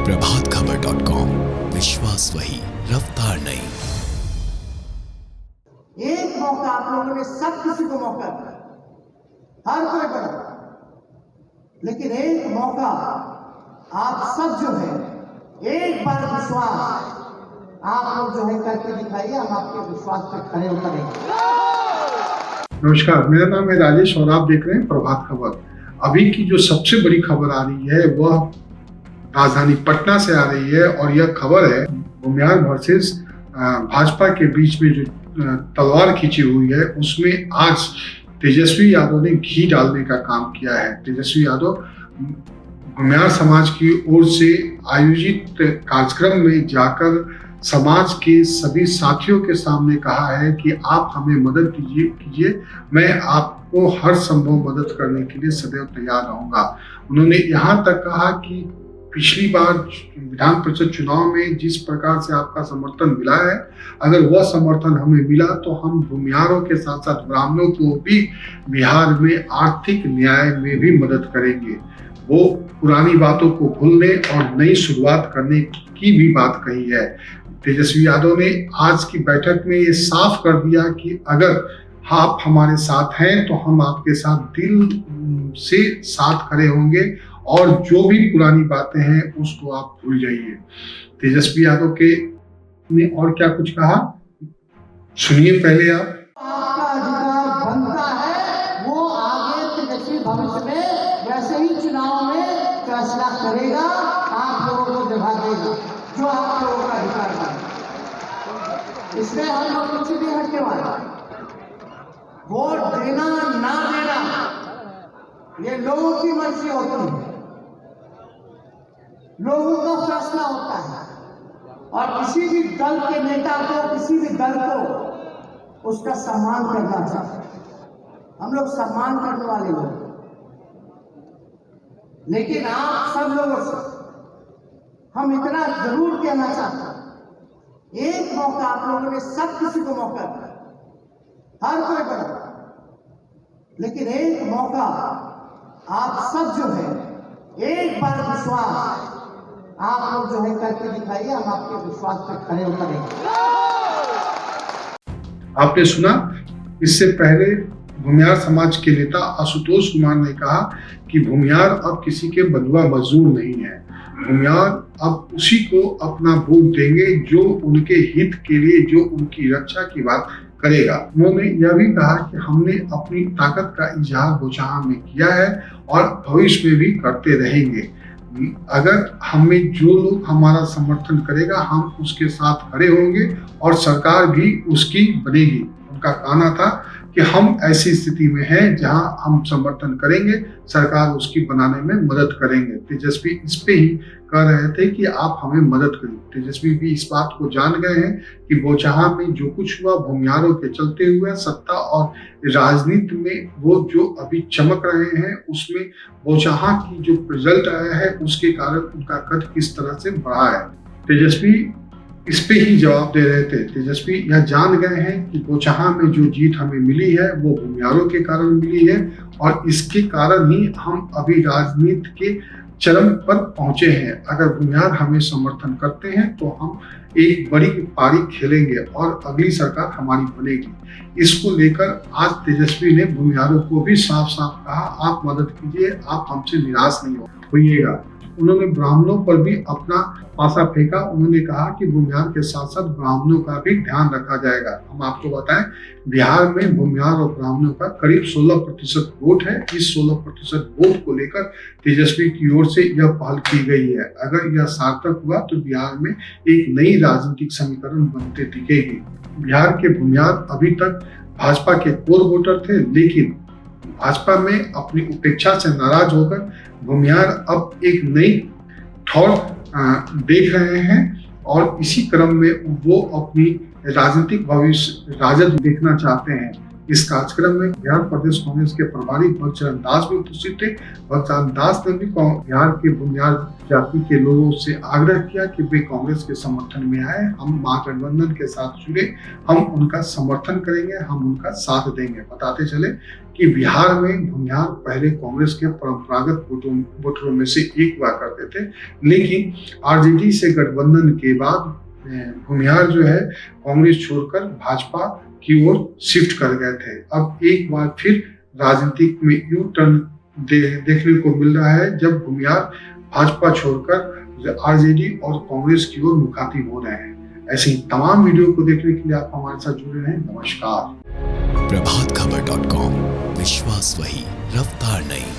प्रभातखबर.com, विश्वास वही, रफ्तार नहीं। एक मौका आप लोगों ने सब किसी को मौका दिया, हर कोई बड़ा, लेकिन एक मौका आप सब जो है एक बार विश्वास आप लोग जो है करके दिखाइए, हम आपके विश्वास पर खड़े उतरेंगे। नमस्कार, मेरा नाम है राजेश और आप देख रहे हैं प्रभात खबर। अभी की जो सबसे बड़ी खबर आ रही है वह राजधानी पटना से आ रही है और यह खबर है भूमिहार वर्सेस भाजपा के बीच में जो तलवार खींची हुई है उसमें आज तेजस्वी यादव ने घी डालने का काम किया है। तेजस्वी यादव भूमिहार समाज की ओर से आयोजित कार्यक्रम में जाकर समाज के सभी साथियों के सामने कहा है कि आप हमें मदद कीजिए, मैं आपको हर संभव मदद करने के लिए सदैव तैयार रहूंगा। उन्होंने यहाँ तक कहा कि पिछली बार विधान परिषद चुनाव में जिस प्रकार से आपका समर्थन मिला है, अगर वह समर्थन हमें मिला तो हम भूमिहारों के साथ साथ ब्राह्मणों को भी बिहार में आर्थिक न्याय में भी मदद करेंगे। वो पुरानी बातों को भूलने और नई शुरुआत करने की भी बात कही है। तेजस्वी यादव ने आज की बैठक में ये साफ कर दिया कि अगर आप हमारे साथ हैं तो हम आपके साथ दिल से साथ खड़े होंगे और जो भी पुरानी बातें हैं उसको आप भूल जाइए। तेजस्वी यादव के ने और क्या कुछ कहा, सुनिए पहले आप। आपका अधिकार बनता है, वो आगे तेजस्वी भविष्य में वैसे ही चुनाव में फैसला करेगा, आप लोगों को जगह देगा जो आप लोगों का अधिकार है। इसमें हम लोग कुछ भी हटके वाला, वोट देना ना देना ये लोगों की मर्जी होती है, लोगों का फैसला होता है और किसी भी दल के नेता को, किसी भी दल को उसका सम्मान करना चाहिए। हम लोग सम्मान करने वाले लोग, लेकिन आप सब लोगों से हम इतना जरूर कहना चाहते हैं, एक मौका आप लोगों ने सब किसी को मौका दिया, हर कोई बड़ा, लेकिन एक मौका आप सब जो है एक बार विश्वास आप लोग जो है करके दिखाइए, हम आपके विश्वास पर खड़े उतरेंगे। आपने सुना, इससे पहले भूमिहार समाज के नेता आशुतोष कुमार ने कहा कि भूमिहार अब किसी के बंधुआ मजदूर नहीं है। भूमिहार अब उसी को अपना वोट देंगे जो उनके हित के लिए, जो उनकी रक्षा की बात करेगा। उन्होंने यह भी कहा कि हमने अपनी ताकत का इजहार बोचहा में किया है और भविष्य में भी करते रहेंगे। अगर हमें जो लोग हमारा समर्थन करेगा हम उसके साथ खड़े होंगे और सरकार भी उसकी बनेगी। उनका कहना था कि हम ऐसी स्थिति में हैं जहां हम समर्थन करेंगे, सरकार उसकी बनाने में मदद करेंगे। तेजस्वी इस पे ही कह रहे थे कि आप हमें मदद करिए। तेजस्वी भी इस बात को जान गए हैं कि बोचहा में जो कुछ हुआ भूमिहारों के चलते हुए, सत्ता और राजनीति में वो जो अभी चमक रहे हैं उसमें बोचहा की जो रिजल्ट आया है उसके कारण उनका कद किस तरह से बढ़ा है। तेजस्वी इस पे ही जवाब दे रहे थे। तेजस्वी यह जान गए हैं कि बोचहा में जो जीत हमें मिली है वो भूमिहारों के कारण मिली है और इसके कारण ही हम अभी राजनीति के चरम पर पहुंचे हैं। अगर भूमिहार हमें समर्थन करते हैं तो हम एक बड़ी पारी खेलेंगे और अगली सरकार हमारी बनेगी। इसको लेकर आज तेजस्वी ने भूमिहारों को भी साफ साफ कहा, आप मदद कीजिए, आप हमसे निराश नहीं होइएगा। उन्होंने ब्राह्मणों पर भी अपना पासा फेंका। उन्होंने कहा कि भूमिहार के साथ साथ ब्राह्मणों का भी ध्यान रखा जाएगा। हम आपको बताएं, बिहार में भूमिहार और ब्राह्मणों का करीब 16% वोट है। इस 16% वोट को लेकर तेजस्वी की ओर से यह पहल की गई है। अगर यह सार्थक हुआ तो बिहार में एक नई राजनीतिक समीकरण बनते दिखेगी। बिहार के भूमिहार अभी तक भाजपा के कोर वोटर थे, लेकिन भाजपा में अपनी उपेक्षा से नाराज होकर भूमिहार अब एक नई ठौर देख रहे हैं और इसी क्रम में वो अपनी राजनीतिक भविष्य राजद देखना चाहते हैं। इस कार्यक्रम में बिहार प्रदेश कांग्रेस के प्रभारी भक्तचरण दास भी उपस्थित थे। भक्तचरण दास ने भी बिहार के बुनियाद जाति के लोगों से आग्रह किया कि वे कांग्रेस के समर्थन में आए, हम महागठबंधन के साथ जुड़े, हम उनका समर्थन करेंगे, हम उनका साथ देंगे। बताते चले कि बिहार में भूमिहार पहले कांग्रेस के परंपरागत वोटरों में से एक हुआ करते थे, लेकिन आरजेडी से गठबंधन के बाद भूमिहार जो है कांग्रेस छोड़कर भाजपा की ओर शिफ्ट कर गए थे। अब एक बार फिर राजनीतिक में यू टर्न देखने को मिल रहा है, जब भूमिहार भाजपा छोड़कर आरजेडी और कांग्रेस की ओर मुखातिब हो रहे हैं। ऐसे ही तमाम वीडियो को देखने के लिए आप हमारे साथ जुड़े रहें। नमस्कार। प्रभातखबर.com, विश्वास वही, रफ्तार नहीं।